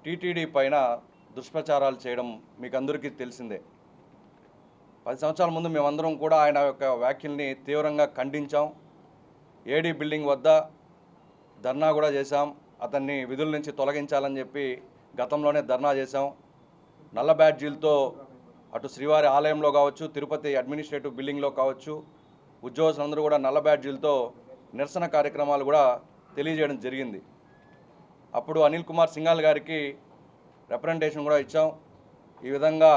TTD పైన దుష్ప్రచారాలు చేయడం మీకు అందరికీ తెలిసిందే. 10 సంవత్సరాల ముందు మేమందరం కూడా ఆయన యొక్క వ్యాఖ్యల్ని తీవ్రంగా ఖండించాం. ఏడీ బిల్డింగ్ వద్ద ధర్నా కూడా చేశాం. అతన్ని విధుల నుంచి తొలగించాలని చెప్పి గతంలోనే ధర్నా చేశాం. నల్ల బ్యాడ్జీలతో అటు శ్రీవారి ఆలయంలో కావచ్చు, తిరుపతి అడ్మినిస్ట్రేటివ్ బిల్డింగ్లో కావచ్చు, ఉద్యోగస్తులందరూ కూడా నల్ల బ్యాడ్జీలతో నిరసన కార్యక్రమాలు కూడా తెలియజేయడం జరిగింది. అప్పుడు అనిల్ కుమార్ సింఘాల్ గారికి రిప్రజెంటేషన్ కూడా ఇచ్చాం. ఈ విధంగా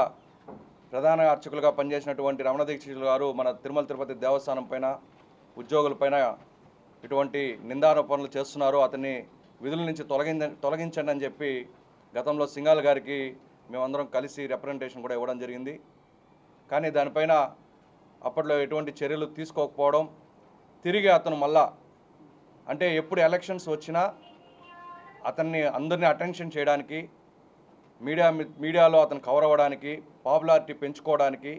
ప్రధాన అర్చకులుగా పనిచేసినటువంటి రమణ దీక్షితులు గారు మన తిరుమల తిరుపతి దేవస్థానం పైన, ఉద్యోగులపైన ఇటువంటి నిందారోపణలు చేస్తున్నారు, అతన్ని విధుల నుంచి తొలగించండి అని చెప్పి గతంలో సింఘాల్ గారికి మేమందరం కలిసి రిప్రజెంటేషన్ కూడా ఇవ్వడం జరిగింది. కానీ దానిపైన అప్పట్లో ఎటువంటి చర్యలు తీసుకోకపోవడం, తిరిగి అతను మళ్ళా అంటే ఎప్పుడు ఎలక్షన్స్ వచ్చినా అతన్ని అందరినీ అటెన్షన్ చేయడానికి, మీడియాలో అతను కవర్ అవ్వడానికి, పాపులారిటీ పెంచుకోవడానికి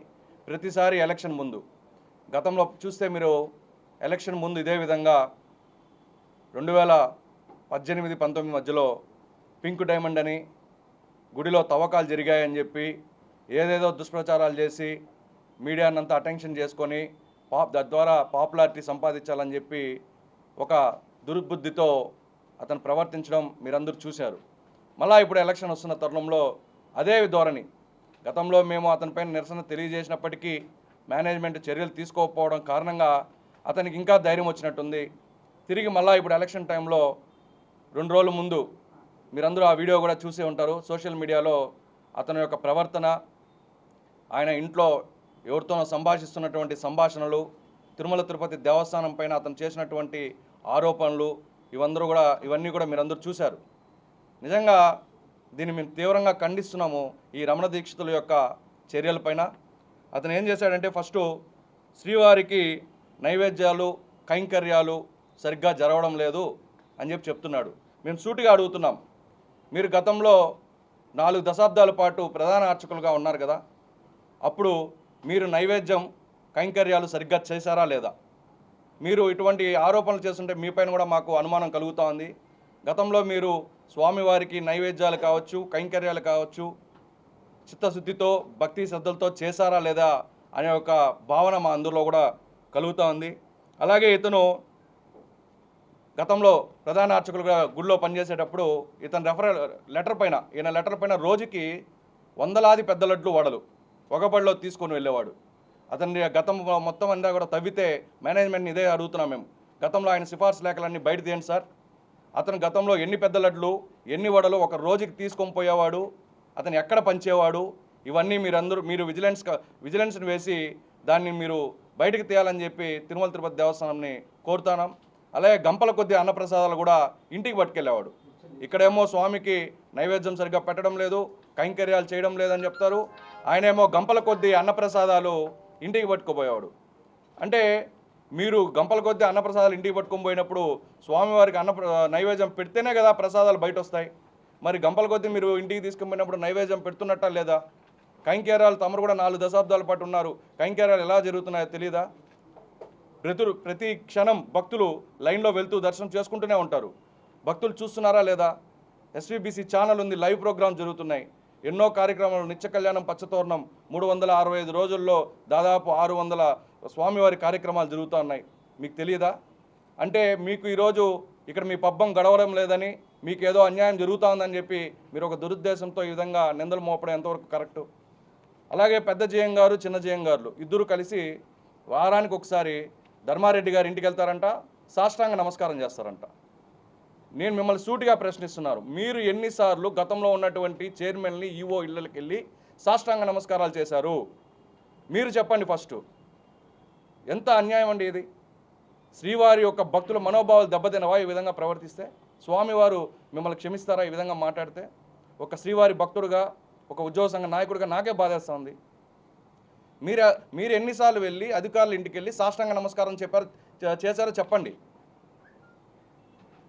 ప్రతిసారి ఎలక్షన్ ముందు, గతంలో చూస్తే మీరు ఎలక్షన్ ముందు ఇదే విధంగా 2018-19 మధ్యలో పింక్ డైమండ్ అని గుడిలో తవ్వకాలు జరిగాయని చెప్పి ఏదేదో దుష్ప్రచారాలు చేసి మీడియానంతా అటెన్షన్ చేసుకొని తద్వారా పాపులారిటీ సంపాదించాలని చెప్పి ఒక దుర్బుద్ధితో అతను ప్రవర్తించడం మీరందరూ చూశారు. మళ్ళా ఇప్పుడు ఎలక్షన్ వస్తున్న తరుణంలో అదే ధోరణి, గతంలో మేము అతనిపైన నిరసన తెలియజేసినప్పటికీ మేనేజ్మెంట్ చర్యలు తీసుకోకపోవడం కారణంగా అతనికి ఇంకా ధైర్యం వచ్చినట్టుంది. తిరిగి మళ్ళీ ఇప్పుడు ఎలక్షన్ టైంలో 2 రోజుల ముందు మీరందరూ ఆ వీడియో కూడా చూసే ఉంటారు. సోషల్ మీడియాలో అతని యొక్క ప్రవర్తన, ఆయన ఇంట్లో ఎవరితోనో సంభాషిస్తున్నటువంటి సంభాషణలు, తిరుమల తిరుపతి దేవస్థానం పైన అతను చేసినటువంటి ఆరోపణలు, ఇవన్నీ కూడా మీరందరూ చూశారు. నిజంగా దీన్ని మేము తీవ్రంగా ఖండిస్తున్నాము. ఈ రమణ దీక్షితుల యొక్క చర్యలపైన అతను ఏం చేశాడంటే, ఫస్ట్ శ్రీవారికి నైవేద్యాలు, కైంకర్యాలు సరిగ్గా జరగడం లేదు అని చెప్తున్నాడు. మేము సూటిగా అడుగుతున్నాం, మీరు గతంలో 4 దశాబ్దాల పాటు ప్రధాన అర్చకులుగా ఉన్నారు కదా, అప్పుడు మీరు నైవేద్యం, కైంకర్యాలు సరిగ్గా చేశారా లేదా? మీరు ఇటువంటి ఆరోపణలు చేస్తుంటే మీపైన కూడా మాకు అనుమానం కలుగుతూ ఉంది. గతంలో మీరు స్వామివారికి నైవేద్యాలు కావచ్చు, కైంకర్యాలు కావచ్చు చిత్తశుద్ధితో, భక్తి శ్రద్ధలతో చేశారా లేదా అనే ఒక భావన మా అందరిలో కూడా కలుగుతూ ఉంది. అలాగే ఇతను గతంలో ప్రధాన అర్చకులుగా గుడిలో పనిచేసేటప్పుడు ఈయన లెటర్ పైన రోజుకి వందలాది పెద్ద లడ్లు వడలు ఒకబడిలో తీసుకొని వెళ్ళేవాడు. అతని గతం మొత్తం అంతా కూడా తవ్వితే మేనేజ్మెంట్ని ఇదే అడుగుతున్నాం మేము, గతంలో ఆయన సిఫార్సు లేఖలన్నీ బయట తీయండి సార్. అతను గతంలో ఎన్ని పెద్ద లడ్లు, ఎన్ని వడలు ఒక రోజుకి తీసుకొని పోయేవాడు, అతను ఎక్కడ పంచేవాడు, ఇవన్నీ మీరు విజిలెన్స్ని వేసి దాన్ని మీరు బయటకు తీయాలని చెప్పి తిరుమల తిరుపతి దేవస్థానంని కోరుతున్నాం. అలాగే గంపల కొద్ది అన్నప్రసాదాలు కూడా ఇంటికి పట్టుకెళ్ళేవాడు. ఇక్కడేమో స్వామికి నైవేద్యం సరిగ్గా పెట్టడం లేదు, కైంకర్యాలు చేయడం లేదని చెప్తారు, ఆయనేమో గంపల కొద్ది అన్నప్రసాదాలు ఇంటికి పట్టుకుపోయేవాడు. అంటే మీరు గంపల కొద్ది అన్నప్రసాదాలు ఇంటికి పట్టుకొని పోయినప్పుడు స్వామివారికి నైవేద్యం పెడితేనే కదా ప్రసాదాలు బయట వస్తాయి. మరి గంపల కొద్ది మీరు ఇంటికి తీసుకుని పోయినప్పుడు నైవేద్యం పెడుతున్నట్టా లేదా? కైంకర్యాలు తమరు కూడా 4 దశాబ్దాల పాటు ఉన్నారు, కైంకర్యాలు ఎలా జరుగుతున్నాయో తెలీదా? ప్రతి క్షణం భక్తులు లైన్లో వెళ్తూ దర్శనం చేసుకుంటూనే ఉంటారు. భక్తులు చూస్తున్నారా లేదా? ఎస్వీబీసీ ఛానల్ ఉంది, లైవ్ ప్రోగ్రామ్ జరుగుతున్నాయి, ఎన్నో కార్యక్రమాలు, నిత్య కళ్యాణం, పచ్చతోరణం, 365 రోజుల్లో దాదాపు 600 స్వామివారి కార్యక్రమాలు జరుగుతూ ఉన్నాయి. మీకు తెలియదా? అంటే మీకు ఈరోజు ఇక్కడ మీ పబ్బం గడవడం లేదని, మీకు ఏదో అన్యాయం జరుగుతూ ఉందని చెప్పి మీరు ఒక దురుద్దేశంతో ఈ విధంగా నిందలు మోపడం ఎంతవరకు కరెక్టు? అలాగే పెద్ద జేఎం గారు, చిన్న జేఎం గారు ఇద్దరు కలిసి వారానికి ఒకసారి ధర్మారెడ్డి గారి ఇంటికి వెళ్తారంట, సాష్టాంగ నమస్కారం చేస్తారంట. నేను మిమ్మల్ని సూటిగా ప్రశ్నిస్తున్నారు, మీరు ఎన్నిసార్లు గతంలో ఉన్నటువంటి చైర్మన్ని, ఈఓ ఇళ్ళకి వెళ్ళి సాష్టాంగ నమస్కారాలు చేశారు? మీరు చెప్పండి ఫస్ట్. ఎంత అన్యాయం అండి ఇది! శ్రీవారి యొక్క భక్తుల మనోభావాలు దెబ్బతినవా ఈ విధంగా ప్రవర్తిస్తే? స్వామివారు మిమ్మల్ని క్షమిస్తారా ఈ విధంగా మాట్లాడితే? ఒక శ్రీవారి భక్తుడుగా, ఒక ఉద్యోగ సంఘ నాయకుడిగా నాకే బాధేస్తుంది. మీరు ఎన్నిసార్లు వెళ్ళి అధికారుల ఇంటికి వెళ్ళి సాష్టాంగ నమస్కారం చేశారో చెప్పండి.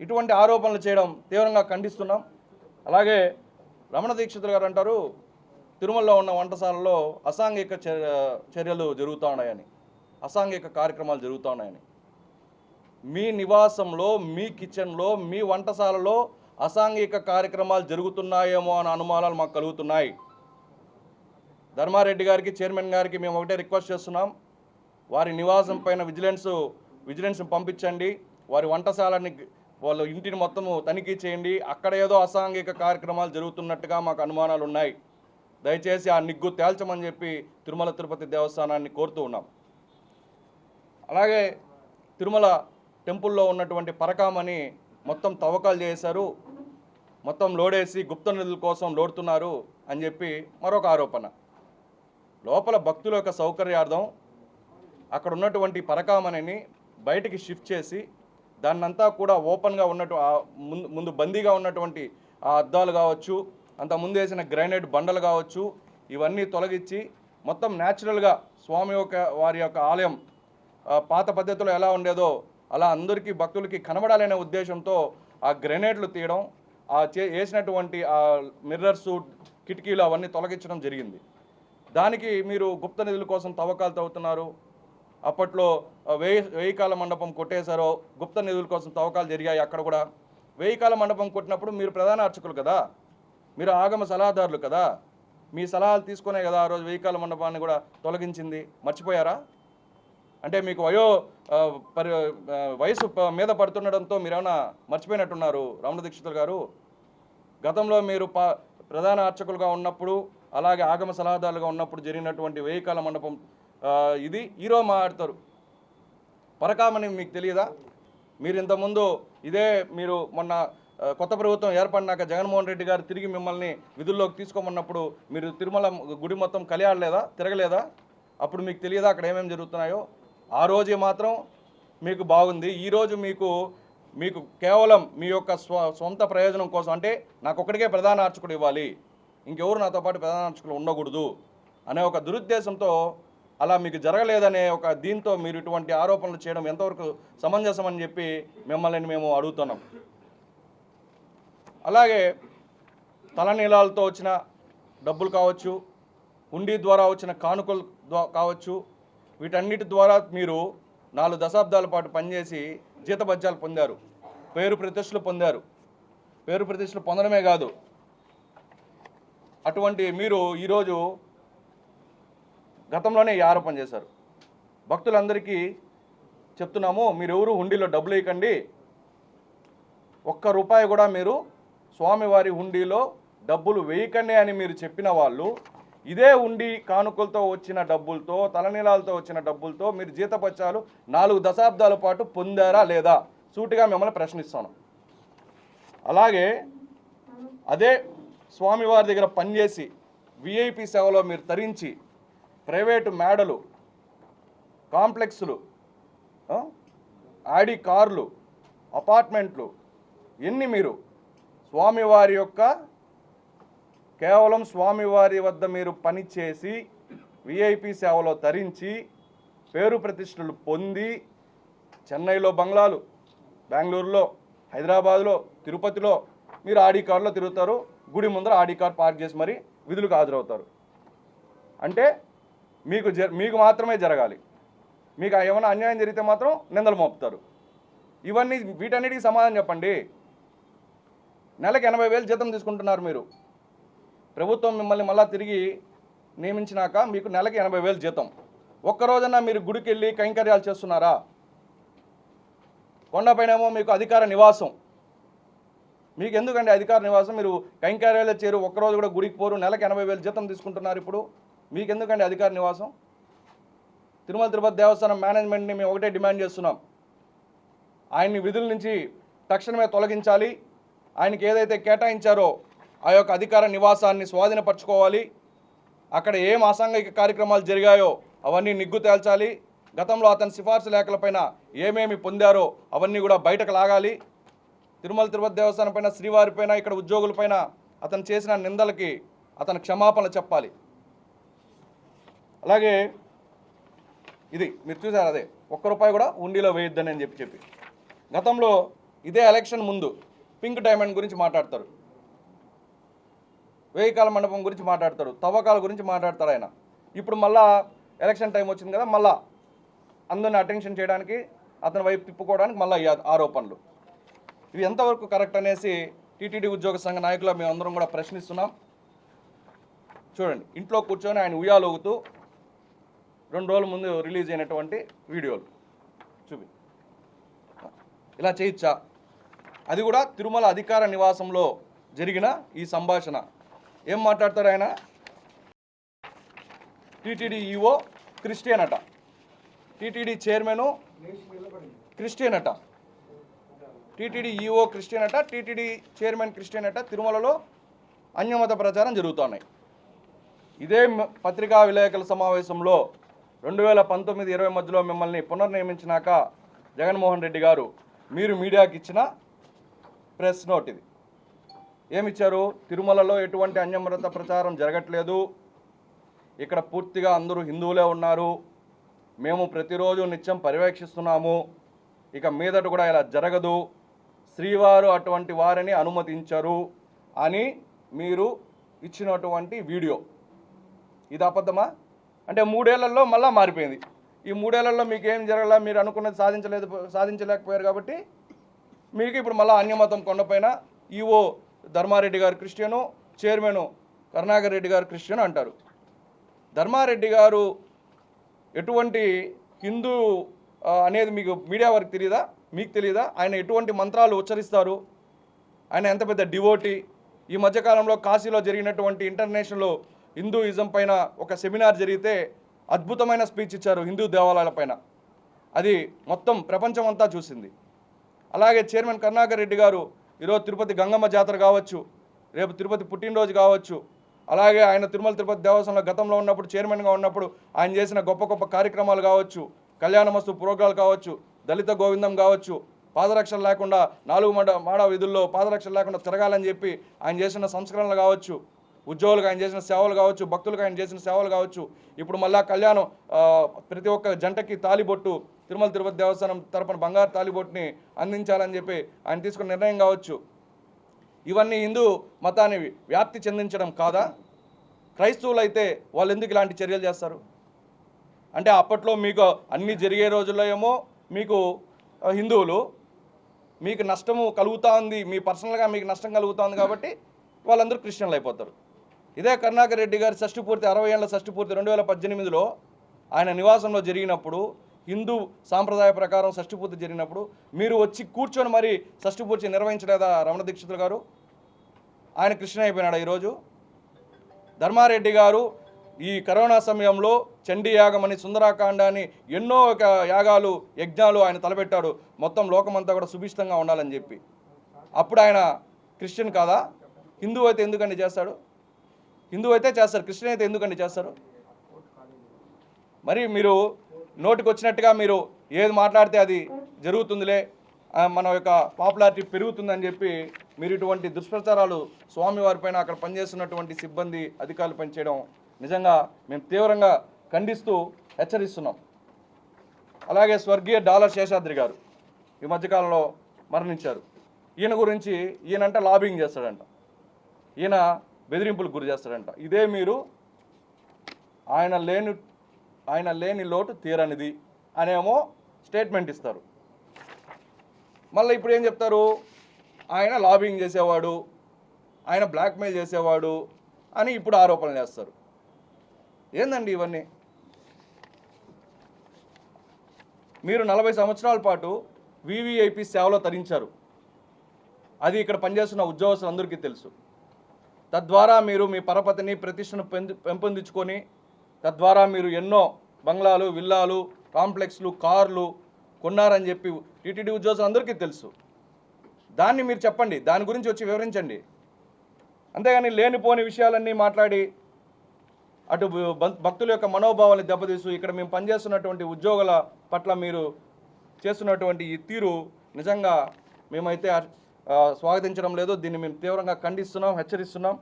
ఇటువంటి ఆరోపణలు చేయడం తీవ్రంగా ఖండిస్తున్నాం. అలాగే రమణ దీక్షితులు గారు అంటారు, తిరుమలలో ఉన్న వంటశాలలో అసాంఘిక చర్యలు జరుగుతూ ఉన్నాయని, అసాంఘిక కార్యక్రమాలు జరుగుతూ ఉన్నాయని. మీ నివాసంలో, మీ కిచెన్లో, మీ వంటశాలలో అసాంఘిక కార్యక్రమాలు జరుగుతున్నాయేమో అనే అనుమానాలు మాకు కలుగుతున్నాయి. ధర్మారెడ్డి గారికి, చైర్మన్ గారికి మేము ఒకటే రిక్వెస్ట్ చేస్తున్నాం, వారి నివాసం పైన విజిలెన్స్ పంపించండి, వారి వంటశాలని వాళ్ళ ఇంటిని మొత్తము తనిఖీ చేయండి. అక్కడ ఏదో అసాంఘిక కార్యక్రమాలు జరుగుతున్నట్టుగా మాకు అనుమానాలు ఉన్నాయి. దయచేసి ఆ నిగ్గు తేల్చమని చెప్పి తిరుమల తిరుపతి దేవస్థానాన్ని కోరుతూ ఉన్నాం. అలాగే తిరుమల టెంపుల్లో ఉన్నటువంటి పరకామని మొత్తం తవ్వకాలు చేశారు, మొత్తం లోడేసి గుప్త నిధుల కోసం లోడుతున్నారు అని చెప్పి మరొక ఆరోపణ. లోపల భక్తుల యొక్క సౌకర్యార్థం అక్కడ ఉన్నటువంటి పరకామణిని బయటికి షిఫ్ట్ చేసి దాన్నంతా కూడా ఓపెన్గా ఉన్నట్టు ముందు బందీగా ఉన్నటువంటి ఆ అద్దాలు కావచ్చు, అంత ముందు వేసిన గ్రైనైట్ బండలు కావచ్చు, ఇవన్నీ తొలగించి మొత్తం న్యాచురల్గా వారి యొక్క ఆలయం పాత పద్ధతిలో ఎలా ఉండేదో అలా అందరికీ భక్తులకి కనబడాలనే ఉద్దేశంతో ఆ గ్రెనేడ్లు తీయడం, వేసినటువంటి ఆ మిర్రర్స్, కిటికీలు అవన్నీ తొలగించడం జరిగింది. దానికి మీరు గుప్త నిధుల కోసం తవ్వకాలు తవ్వుతున్నారు. అప్పట్లో వేయికాల మండపం కొట్టేశారో గుప్త నిధుల కోసం తవ్వకాలు జరిగాయి. అక్కడ కూడా వేయికాల మండపం కొట్టినప్పుడు మీరు ప్రధాన అర్చకులు కదా, మీరు ఆగమ సలహాదారులు కదా, మీ సలహాలు తీసుకునే కదా ఆ రోజు వేయికాల మండపాన్ని కూడా తొలగించింది. మర్చిపోయారా? అంటే మీకు వయసు మీద పడుతుండడంతో మీరేమైనా మర్చిపోయినట్టున్నారు రమణ దీక్షితులు గారు. గతంలో మీరు ప్రధాన అర్చకులుగా ఉన్నప్పుడు, అలాగే ఆగమ సలహాదారులుగా ఉన్నప్పుడు జరిగినటువంటి వేయికాల మండపం ఇది ఈరోజు మాట్లాడతారు. పరకామని మీకు తెలియదా? మీరు ఇంతకుముందు మీరు మొన్న కొత్త ప్రభుత్వం ఏర్పడినాక జగన్మోహన్ రెడ్డి గారు తిరిగి మిమ్మల్ని విధుల్లోకి తీసుకోమన్నప్పుడు మీరు తిరుమల గుడి మొత్తం కలియాడలేదా, తిరగలేదా? అప్పుడు మీకు తెలియదా అక్కడ ఏమేమి జరుగుతున్నాయో? ఆ రోజే మాత్రం మీకు బాగుంది. ఈరోజు మీకు కేవలం మీ యొక్క సొంత ప్రయోజనం కోసం, అంటే నాకు ఒక్కడికే ప్రధాన అర్చకుడు ఇవ్వాలి, ఇంకెవరు నాతో పాటు ప్రధాన అర్చకులు ఉండకూడదు అనే ఒక దురుద్దేశంతో అలా మీకు జరగలేదనే ఒక దీంతో మీరు ఇటువంటి ఆరోపణలు చేయడం ఎంతవరకు సమంజసం అని చెప్పి మిమ్మల్ని మేము అడుగుతున్నాం. అలాగే తలనీలాలతో వచ్చిన డబ్బులు కావచ్చు, హుండీ ద్వారా వచ్చిన కానుకలు కావచ్చు, వీటన్నిటి ద్వారా మీరు 4 దశాబ్దాల పాటు పనిచేసి జీతభత్యాలు పొందారు, పేరు ప్రతిష్టలు పొందారు. పేరు ప్రతిష్టలు పొందడమే కాదు, అటువంటి మీరు ఈరోజు గతంలోనే ఈ ఆరోపణ చేశారు. భక్తులందరికీ చెప్తున్నాము, మీరెవరు హుండీలో డబ్బులు వేయకండి, ₹1 కూడా మీరు స్వామివారి హుండీలో డబ్బులు వేయకండి అని మీరు చెప్పిన వాళ్ళు ఇదే హుండీ కానుకలతో వచ్చిన డబ్బులతో, తలనీలాలతో వచ్చిన డబ్బులతో మీరు జీతపత్యాలు 4 దశాబ్దాల పాటు పొందారా లేదా? సూటిగా మిమ్మల్ని ప్రశ్నిస్తాను. అలాగే అదే స్వామివారి దగ్గర పనిచేసి విఐపి సేవలో మీరు తరించి ప్రైవేటు మేడలు, కాంప్లెక్స్లు, ఆడి కార్లు, అపార్ట్మెంట్లు ఎన్ని మీరు స్వామివారి యొక్క కేవలం స్వామివారి వద్ద మీరు పనిచేసి విఐపి సేవలో తరించి పేరు ప్రతిష్టలు పొంది చెన్నైలో బంగ్లాలు, బెంగళూరులో, హైదరాబాద్లో, తిరుపతిలో మీరు ఆడి కార్లో తిరుగుతారు, గుడి ముందర ఆడి కార్ పార్క్ చేసి మరి విధులకు హాజరవుతారు. అంటే మీకు మాత్రమే జరగాలి, మీకు ఏమైనా అన్యాయం జరిగితే మాత్రం నిందలు మోపుతారు. వీటన్నిటికీ సమాధానం చెప్పండి. నెలకు 80,000 జీతం తీసుకుంటున్నారు మీరు. ప్రభుత్వం మిమ్మల్ని మళ్ళీ తిరిగి నియమించినాక మీకు నెలకి 80,000 జీతం. ఒక్కరోజన్నా మీరు గుడికి వెళ్ళి కైంకర్యాలు చేస్తున్నారా? కొండపైనేమో మీకు అధికార నివాసం. మీకు ఎందుకండి అధికార నివాసం? మీరు కైంకర్యాలు చేరు, ఒక్కరోజు కూడా గుడికి పోరు, నెలకు 80,000 జీతం తీసుకుంటున్నారు. ఇప్పుడు మీకు ఎందుకండి అధికార నివాసం? తిరుమల తిరుపతి దేవస్థానం మేనేజ్మెంట్ని మేము ఒకటే డిమాండ్ చేస్తున్నాం, ఆయన్ని విధుల నుంచి తక్షణమే తొలగించాలి. ఆయనకి ఏదైతే కేటాయించారో ఆ యొక్క అధికార నివాసాన్ని స్వాధీనపరచుకోవాలి. అక్కడ ఏం అసాంఘిక కార్యక్రమాలు జరిగాయో అవన్నీ నిగ్గు తేల్చాలి. గతంలో అతని సిఫార్సు లేఖలపైన ఏమేమి పొందారో అవన్నీ కూడా బయటకు లాగాలి. తిరుమల తిరుపతి దేవస్థానం పైన, శ్రీవారిపైన, ఇక్కడ ఉద్యోగులపైన అతను చేసిన నిందలకి అతను క్షమాపణలు చెప్పాలి. అలాగే ఇది మీరు చూసారు, అదే ₹1 కూడా హుండీలో వేయొద్దని అని చెప్పి గతంలో ఇదే ఎలక్షన్ ముందు పింక్ డైమండ్ గురించి మాట్లాడతారు, వేయికాల మండపం గురించి మాట్లాడతారు, తవ్వకాల గురించి మాట్లాడతారు ఆయన. ఇప్పుడు మళ్ళా ఎలక్షన్ టైం వచ్చింది కదా, మళ్ళా అందరిని అటెన్షన్ చేయడానికి, అతని వైపు తిప్పుకోవడానికి మళ్ళీ ఆరోపణలు. ఇవి ఎంతవరకు కరెక్ట్ అనేసి టీటీడీ ఉద్యోగ సంఘ నాయకులు మేమందరం కూడా ప్రశ్నిస్తున్నాం. చూడండి, ఇంట్లో కూర్చొని ఆయన ఉయ్యాలూగుతూ 2 రోజుల ముందు రిలీజ్ అయినటువంటి వీడియోలు చూపి. ఇలా చేయొచ్చా? అది కూడా తిరుమల అధికార నివాసంలో జరిగిన ఈ సంభాషణ. ఏం మాట్లాడతారు ఆయన? టీటీడీ ఈఓ క్రిస్టియన్ అట, టీటీడీ చైర్మను క్రిస్టియన్ అట, టీటీడీ ఈఓ క్రిస్టియన్ అట, టీటీడీ చైర్మన్ క్రిస్టియన్ అట. తిరుమలలో అన్యమత ప్రచారం జరుగుతున్నాయి. ఇదే పత్రికా విలేకరుల సమావేశంలో 2019-20 మధ్యలో మిమ్మల్ని పునర్నియమించినాక జగన్మోహన్ రెడ్డి గారు మీరు మీడియాకి ఇచ్చిన ప్రెస్ నోట్ ఇది. ఏమిచ్చారు? తిరుమలలో ఎటువంటి అన్యమత ప్రచారం జరగట్లేదు, ఇక్కడ పూర్తిగా అందరూ హిందువులే ఉన్నారు, మేము ప్రతిరోజు నిత్యం పర్యవేక్షిస్తున్నాము, ఇక మీదట కూడా ఇలా జరగదు, శ్రీవారు అటువంటి వారిని అనుమతించరు అని మీరు ఇచ్చినటువంటి వీడియో. ఇది అబద్ధమా? అంటే 3 ఏళ్లలో మళ్ళా మారిపోయింది. ఈ 3 ఏళ్లలో మీకు ఏం జరగలా, మీరు అనుకున్నది సాధించలేకపోయారు కాబట్టి మీకు ఇప్పుడు మళ్ళీ అన్యమతం కొండపైన ఈఓ ధర్మారెడ్డి గారు క్రిస్టియను, చైర్మన్ కరుణాకర్ రెడ్డి గారు క్రిస్టియన్ అంటారు. ధర్మారెడ్డి గారు ఎటువంటి హిందూ అనేది మీకు మీడియా వారికి తెలియదా? మీకు తెలియదా? ఆయన ఎటువంటి మంత్రాలు ఉచ్చరిస్తారు? ఆయన ఎంత పెద్ద డివోటీ. ఈ మధ్యకాలంలో కాశీలో జరిగినటువంటి ఇంటర్నేషనల్ హిందూయిజం పైన ఒక సెమినార్ జరిగితే అద్భుతమైన స్పీచ్ ఇచ్చారు హిందూ దేవాలయాల పైన. అది మొత్తం ప్రపంచం అంతా చూసింది. అలాగే చైర్మన్ కరుణాకర్ రెడ్డి గారు ఈరోజు తిరుపతి గంగమ్మ జాతర కావచ్చు, రేపు తిరుపతి పుట్టినరోజు కావచ్చు, అలాగే ఆయన తిరుమల తిరుపతి దేవస్థానంలో గతంలో ఉన్నప్పుడు చైర్మన్గా ఉన్నప్పుడు ఆయన చేసిన గొప్ప గొప్ప కార్యక్రమాలు కావచ్చు, కళ్యాణమస్తు ప్రోగ్రాలు కావచ్చు, దళిత గోవిందం కావచ్చు, పాదరక్షలు లేకుండా 4 మాడ వీధుల్లో పాదరక్షలు లేకుండా తిరగాలని చెప్పి ఆయన చేసిన సంస్కరణలు కావచ్చు, ఉద్యోగులకు ఆయన చేసిన సేవలు కావచ్చు, భక్తులకు ఆయన చేసిన సేవలు కావచ్చు, ఇప్పుడు మళ్ళా కళ్యాణం ప్రతి ఒక్క జంటకి తాలిబొట్టు తిరుమల తిరుపతి దేవస్థానం తరపున బంగారు తాలిబొట్టుని అందించాలని చెప్పి ఆయన తీసుకున్న నిర్ణయం కావచ్చు, ఇవన్నీ హిందూ మతాన్ని వ్యాప్తి చెందించడం కాదా? క్రైస్తవులు అయితే వాళ్ళు ఎందుకు ఇలాంటి చర్యలు చేస్తారు? అంటే అప్పట్లో మీకు అన్నీ జరిగే రోజుల్లో ఏమో మీకు హిందువులు, మీకు నష్టము కలుగుతూ ఉంది, మీ పర్సనల్గా మీకు నష్టం కలుగుతుంది కాబట్టి వాళ్ళందరూ క్రిస్టియన్లు అయిపోతారు. ఇదే కరుణాకర్ రెడ్డి గారి షష్ఠిపూర్తి 60 ఏళ్ల షష్ఠిపూర్తి 2018లో ఆయన నివాసంలో జరిగినప్పుడు, హిందూ సాంప్రదాయ ప్రకారం షష్ఠిపూర్తి జరిగినప్పుడు మీరు వచ్చి కూర్చొని మరి షష్ఠిపూర్తి నిర్వహించలేదా రమణ దీక్షితులు గారు? ఆయన క్రిస్టియన్ అయిపోయినాడు ఈరోజు. ధర్మారెడ్డి గారు ఈ కరోనా సమయంలో చండీ యాగం అని సుందరాకాండాన్ని ఎన్నో యాగాలు యజ్ఞాలు ఆయన తలపెట్టాడు, మొత్తం లోకమంతా కూడా సుభిష్టంగా ఉండాలని చెప్పి. అప్పుడు ఆయన క్రిస్టియన్ కాదా? హిందూ అయితే ఎందుకండి చేస్తాడు? హిందూ అయితే చేస్తారు, క్రిస్టియన్ అయితే ఎందుకండి చేస్తారు? మరి మీరు నోటికి వచ్చినట్టుగా మీరు ఏది మాట్లాడితే అది జరుగుతుందిలే, మన యొక్క పాపులారిటీ పెరుగుతుందని చెప్పి మీరు ఇటువంటి దుష్ప్రచారాలు స్వామివారి పైన అక్కడ పనిచేస్తున్నటువంటి సిబ్బంది అధికారులు పనిచేయడం నిజంగా మేము తీవ్రంగా ఖండిస్తూ హెచ్చరిస్తున్నాం. అలాగే స్వర్గీయ డాలర్ శేషాద్రి గారు ఈ మధ్యకాలంలో మరణించారు. ఈయన గురించి ఈయనంట లాబింగ్ చేస్తాడంట, ఈయన బెదిరింపులకు గురి చేస్తాడంట. ఇదే మీరు ఆయన లేని లోటు తీరనిది అనేమో స్టేట్మెంట్ ఇస్తారు. మళ్ళీ ఇప్పుడు ఏం చెప్తారు? ఆయన లాబింగ్ చేసేవాడు, ఆయన బ్లాక్మెయిల్ చేసేవాడు అని ఇప్పుడు ఆరోపణలు చేస్తారు. ఏందండి ఇవన్నీ? మీరు 40 సంవత్సరాల పాటు వివిఐపి సేవలో తరించారు, అది ఇక్కడ పనిచేస్తున్న ఉద్యోగస్తులందరికీ తెలుసు. తద్వారా మీరు మీ పరపతిని ప్రతిష్టను పెంపొందించుకొని తద్వారా మీరు ఎన్నో బంగ్లాలు, విల్లాలు, కాంప్లెక్స్లు, కార్లు కొన్నారని చెప్పి టీటీడీ ఉద్యోగస్తులందరికీ తెలుసు. దాన్ని మీరు చెప్పండి, దాని గురించి వచ్చి వివరించండి. అంతేగాని లేనిపోని విషయాలన్నీ మాట్లాడి అటు భక్తుల యొక్క మనోభావాన్ని దెబ్బతీస్తూ ఇక్కడ మేము పనిచేస్తున్నటువంటి ఉద్యోగుల పట్ల మీరు చేస్తున్నటువంటి ఈ తీరు నిజంగా మేమైతే స్వాగతించడం లేదు. దీన్ని మేము తీవ్రంగా ఖండిస్తున్నాం, హెచ్చరిస్తున్నాం.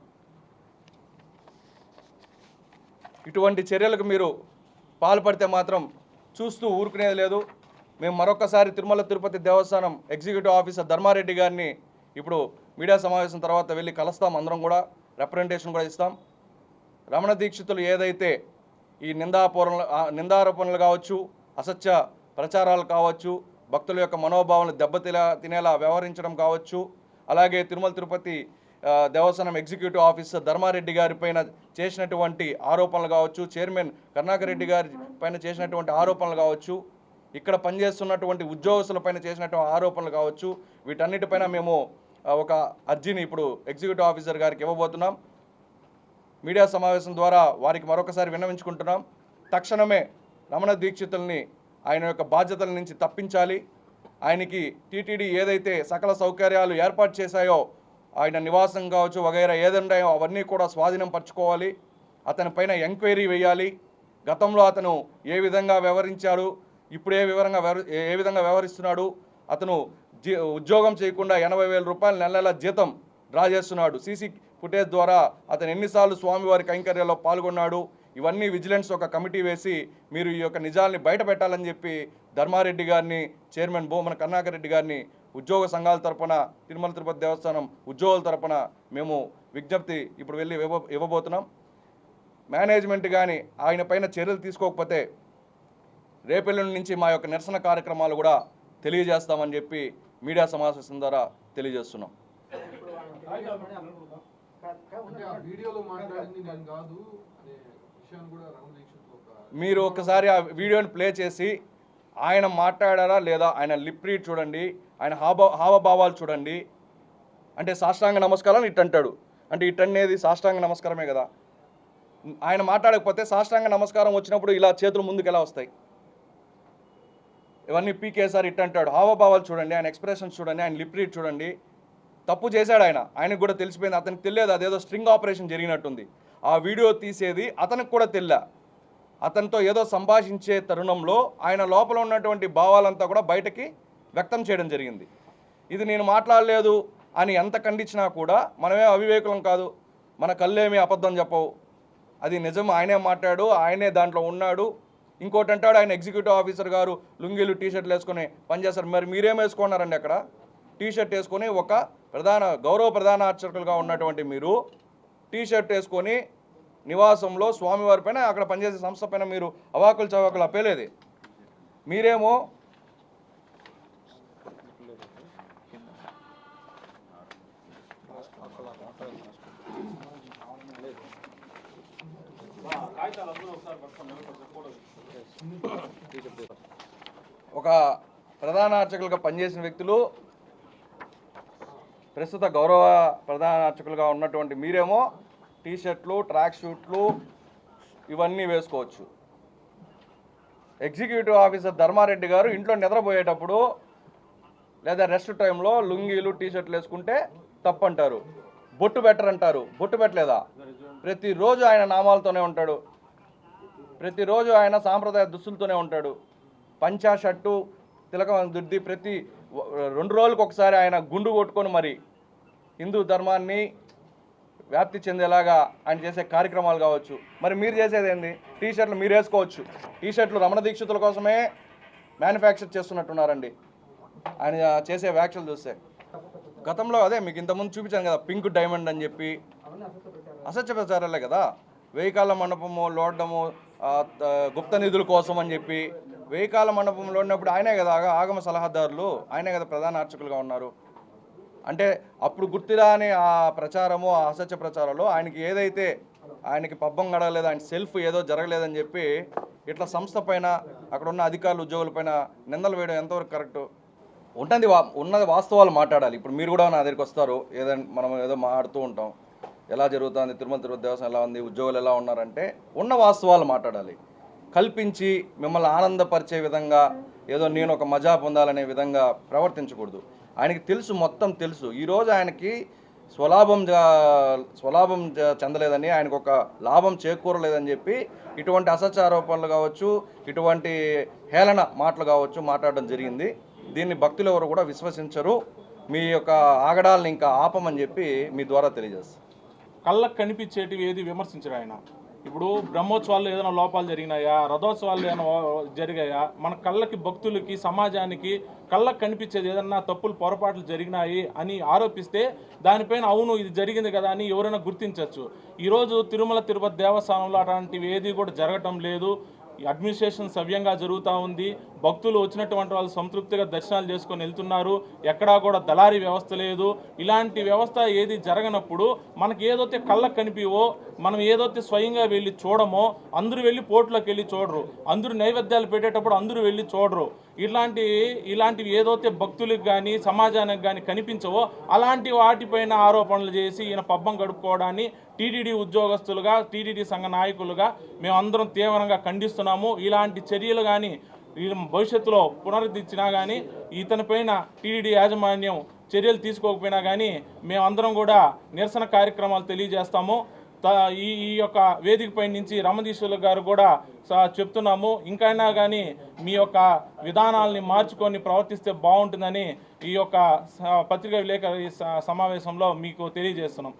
ఇటువంటి చర్యలకు మీరు పాల్పడితే మాత్రం చూస్తూ ఊరుకునేది లేదు. మేము మరొకసారి తిరుమల తిరుపతి దేవస్థానం ఎగ్జిక్యూటివ్ ఆఫీసర్ ధర్మారెడ్డి గారిని ఇప్పుడు మీడియా సమావేశం తర్వాత వెళ్ళి కలుస్తాం, అందరం కూడా రిప్రజెంటేషన్ కూడా ఇస్తాం. రమణ దీక్షితులు ఏదైతే ఈ నిందారోపణలు కావచ్చు, అసత్య ప్రచారాలు కావచ్చు, భక్తుల యొక్క మనోభావాలను తినేలా వ్యవహరించడం కావచ్చు, అలాగే తిరుమల తిరుపతి దేవస్థానం ఎగ్జిక్యూటివ్ ఆఫీసర్ ధర్మారెడ్డి గారి పైన చేసినటువంటి ఆరోపణలు కావచ్చు, చైర్మన్ కరుణాకర్ రెడ్డి గారి పైన చేసినటువంటి ఆరోపణలు కావచ్చు, ఇక్కడ పనిచేస్తున్నటువంటి ఉద్యోగస్తులపైన చేసినటువంటి ఆరోపణలు కావచ్చు, వీటన్నిటిపైన మేము ఒక అర్జీని ఇప్పుడు ఎగ్జిక్యూటివ్ ఆఫీసర్ గారికి ఇవ్వబోతున్నాం. మీడియా సమావేశం ద్వారా వారికి మరొకసారి విన్నవించుకుంటున్నాం. తక్షణమే రమణ దీక్షితుల్ని ఆయన యొక్క బాధ్యతల నుంచి తప్పించాలి. ఆయనకి టీటీడీ ఏదైతే సకల సౌకర్యాలు ఏర్పాటు చేశాయో, ఆయన నివాసం కావచ్చు వగైరా ఏదంటాయో అవన్నీ కూడా స్వాధీనం పరచుకోవాలి. అతని పైన ఎంక్వైరీ వేయాలి. గతంలో అతను ఏ విధంగా వ్యవహరించాడు, ఇప్పుడు ఏ విధంగా వ్యవహరిస్తున్నాడు, అతను ఉద్యోగం చేయకుండా 80,000 రూపాయలు నెల జీతం డ్రా చేస్తున్నాడు. సీసీ ఫుటేజ్ ద్వారా అతను ఎన్నిసార్లు స్వామివారి కైంకర్యాల్లో పాల్గొన్నాడు, ఇవన్నీ విజిలెన్స్ ఒక కమిటీ వేసి మీరు ఈ యొక్క నిజాల్ని బయట పెట్టాలని చెప్పి ధర్మారెడ్డి గారిని, చైర్మన్ భూమన కరుణాకర్ రెడ్డి గారిని ఉద్యోగ సంఘాల తరపున, తిరుమల తిరుపతి దేవస్థానం ఉద్యోగుల తరపున మేము విజ్ఞప్తి ఇప్పుడు వెళ్ళి ఇవ్వబోతున్నాం. మేనేజ్మెంట్ కానీ ఆయన పైన చర్యలు తీసుకోకపోతే రేపెల్లుండి నుంచి మా యొక్క నిరసన కార్యక్రమాలు కూడా తెలియజేస్తామని చెప్పి మీడియా సమావేశం ద్వారా తెలియజేస్తున్నాం. మీరు ఒకసారి ఆ వీడియోని ప్లే చేసి ఆయన మాట్లాడారా లేదా, ఆయన లిప్ రీడ్ చూడండి, ఆయన హావభావాలు చూడండి. అంటే సాష్టాంగ నమస్కారం ఇట్ అంటాడు, అంటే ఇట్ అనేది సాష్టాంగ నమస్కారమే కదా. ఆయన మాట్లాడకపోతే సాష్టాంగ నమస్కారం వచ్చినప్పుడు ఇలా చేతులు ముందుకు ఎలా వస్తాయి? ఇవన్నీ పీకేసారి ఇట్ అంటాడు. హావభావాలు చూడండి, ఆయన ఎక్స్ప్రెషన్స్ చూడండి, ఆయన లిప్ రీడ్ చూడండి. తప్పు చేశాడు ఆయనకు కూడా తెలిసిపోయింది. అతనికి తెలియదు అదేదో స్ట్రింగ్ ఆపరేషన్ జరిగినట్టుంది. ఆ వీడియో తీసేది అతనికి కూడా తెలియ. అతనితో ఏదో సంభాషించే తరుణంలో ఆయన లోపల ఉన్నటువంటి భావాలంతా కూడా బయటకి వ్యక్తం చేయడం జరిగింది. ఇది నేను మాట్లాడలేదు అని ఎంత ఖండించినా కూడా మనమే అవివేకులం కాదు, మన కళ్ళేమీ అబద్ధం చెప్పవు, అది నిజం. ఆయనే మాట్లాడు, ఆయనే దాంట్లో ఉన్నాడు. ఇంకోటి అంటాడు ఆయన ఎగ్జిక్యూటివ్ ఆఫీసర్ గారు లుంగీలు టీషర్ట్లు వేసుకొని పనిచేస్తారు. మరి మీరేం వేసుకున్నారండి? అక్కడ టీషర్ట్ వేసుకొని ఒక గౌరవ ప్రధాన అర్చకులుగా ఉన్నటువంటి మీరు టీషర్ట్ వేసుకొని నివాసంలో స్వామివారి పైన, అక్కడ పనిచేసే సంస్థ పైన మీరు అవాకులు చవాకులు అప్పేలేదు. మీరేమో ఒక ప్రధాన అర్చకులుగా పనిచేసిన వ్యక్తులు, ప్రస్తుత గౌరవ ప్రధాన అర్చకులుగా ఉన్నటువంటి మీరేమో టీషర్ట్లు, ట్రాక్ షూట్లు ఇవన్నీ వేసుకోవచ్చు. ఎగ్జిక్యూటివ్ ఆఫీసర్ ధర్మారెడ్డి గారు ఇంట్లో నిద్రపోయేటప్పుడు లేదా రెస్ట్ టైంలో లుంగీలు టీషర్ట్లు వేసుకుంటే తప్పంటారు. బొట్టు పెట్టరంటారు. బొట్టు పెట్టలేదా? ప్రతిరోజు ఆయన నామాలతోనే ఉంటాడు, ప్రతిరోజు ఆయన సాంప్రదాయ దుస్తులతోనే ఉంటాడు. పంచా షర్టు, తిలకం దుద్ది, ప్రతి 2 రోజులకు ఒకసారి ఆయన గుండు కొట్టుకొని మరి హిందూ ధర్మాన్ని వ్యాప్తి చెందేలాగా ఆయన చేసే కార్యక్రమాలు కావచ్చు. మరి మీరు చేసేది ఏంది? టీషర్ట్లు మీరు వేసుకోవచ్చు. టీషర్ట్లు రమణ దీక్షితుల కోసమే మ్యానుఫ్యాక్చర్ చేస్తున్నట్టున్నారండి ఆయన చేసే వ్యాఖ్యలు చూస్తే. గతంలో అదే మీకు ఇంతకుముందు చూపించాను కదా, పింక్ డైమండ్ అని చెప్పి అసత్య ప్రచారాలే కదా. 1000 కాళ్ళ మండపము లోడము గుప్త నిధుల కోసం అని చెప్పి 1000 కాళ్ళ మండపంలో ఉన్నప్పుడు ఆయనే కదా ఆగమ సలహాదారులు, ఆయనే కదా ప్రధాన అర్చకులుగా ఉన్నారు. అంటే అప్పుడు గుర్తురాని ఆ ప్రచారము, ఆ అసత్య ప్రచారంలో ఆయనకి ఏదైతే ఆయనకి పబ్బం గడగలేదు, ఆయన సెల్ఫ్ ఏదో జరగలేదని చెప్పి ఇట్లా సంస్థ పైన, అక్కడ ఉన్న అధికారులు ఉద్యోగులపైన నిందలు వేయడం ఎంతవరకు కరెక్టు? ఉన్నది వాస్తవాలు మాట్లాడాలి. ఇప్పుడు మీరు కూడా నా దగ్గరికి వస్తారు, ఏదైనా మనం ఏదో మాట్లాడుతూ ఉంటాం, ఎలా జరుగుతుంది, తిరుమల తిరుపతి దేవస్థానం ఎలా ఉంది, ఉద్యోగులు ఎలా ఉన్నారంటే ఉన్న వాస్తవాలు మాట్లాడాలి. కల్పించి మిమ్మల్ని ఆనందపరిచే విధంగా ఏదో నేను ఒక మజా పొందాలనే విధంగా ప్రవర్తించకూడదు. ఆయనకి తెలుసు, మొత్తం తెలుసు. ఈరోజు ఆయనకి స్వలాభం చెందలేదని, ఆయనకు ఒక లాభం చేకూరలేదని చెప్పి ఇటువంటి అసత్య ఆరోపణలు కావచ్చు, ఇటువంటి హేళన మాటలు కావచ్చు మాట్లాడడం జరిగింది. దీన్ని భక్తులు ఎవరు కూడా విశ్వసించరు. మీ యొక్క ఆగడాలను ఇంకా ఆపమని చెప్పి మీ ద్వారా తెలియజేస్తారు. కళ్ళకు కనిపించేటివి ఏది విమర్శించరు ఆయన. ఇప్పుడు బ్రహ్మోత్సవాల్లో ఏదైనా లోపాలు జరిగినాయా, రథోత్సవాలు ఏదైనా జరిగాయా, మన కళ్ళకి, భక్తులకి, సమాజానికి కళ్ళకు కనిపించేది ఏదన్నా తప్పులు పొరపాట్లు జరిగినాయి అని ఆరోపిస్తే దానిపైన అవును ఇది జరిగింది కదా అని ఎవరైనా గుర్తించవచ్చు. ఈరోజు తిరుమల తిరుపతి దేవస్థానంలో అటువంటివి ఏది కూడా జరగటం లేదు. అడ్మినిస్ట్రేషన్ సవ్యంగా జరుగుతూ ఉంది. భక్తులు వచ్చినటువంటి వాళ్ళు సంతృప్తిగా దర్శనాలు చేసుకొని వెళ్తున్నారు. ఎక్కడా కూడా దళారీ వ్యవస్థ లేదు. ఇలాంటి వ్యవస్థ ఏది జరగనప్పుడు మనకి ఏదైతే కళ్ళకు కనిపివో, మనం ఏదైతే స్వయంగా వెళ్ళి చూడమో, అందరూ వెళ్ళి పోర్టులోకి వెళ్ళి చూడరు, అందరూ నైవేద్యాలు పెట్టేటప్పుడు అందరూ వెళ్ళి చూడరు. ఇలాంటివి ఏదైతే భక్తులకు కానీ సమాజానికి కానీ కనిపించవో అలాంటి వాటిపైన ఆరోపణలు చేసి ఈయన పబ్బం గడుపుకోవడాన్ని టీటీడీ ఉద్యోగస్తులుగా, టీటీడీ సంఘ నాయకులుగా మేమందరం తీవ్రంగా ఖండిస్తున్నాము. ఇలాంటి చర్యలు కానీ భవిష్యత్తులో పునరుద్ధరించినా కానీ, ఇతనిపైన టీటీడీ యాజమాన్యం చర్యలు తీసుకోకపోయినా కానీ మేమందరం కూడా నిరసన కార్యక్రమాలు తెలియజేస్తాము. ఈ యొక్క వేదికపై నుంచి రమణీశ్వరులు గారు కూడా చెప్తున్నాము, ఇంకైనా కానీ మీ యొక్క విధానాలని మార్చుకొని ప్రవర్తిస్తే బాగుంటుందని ఈ యొక్క పత్రికా విలేకరుల సమావేశంలో మీకు తెలియజేస్తున్నాం.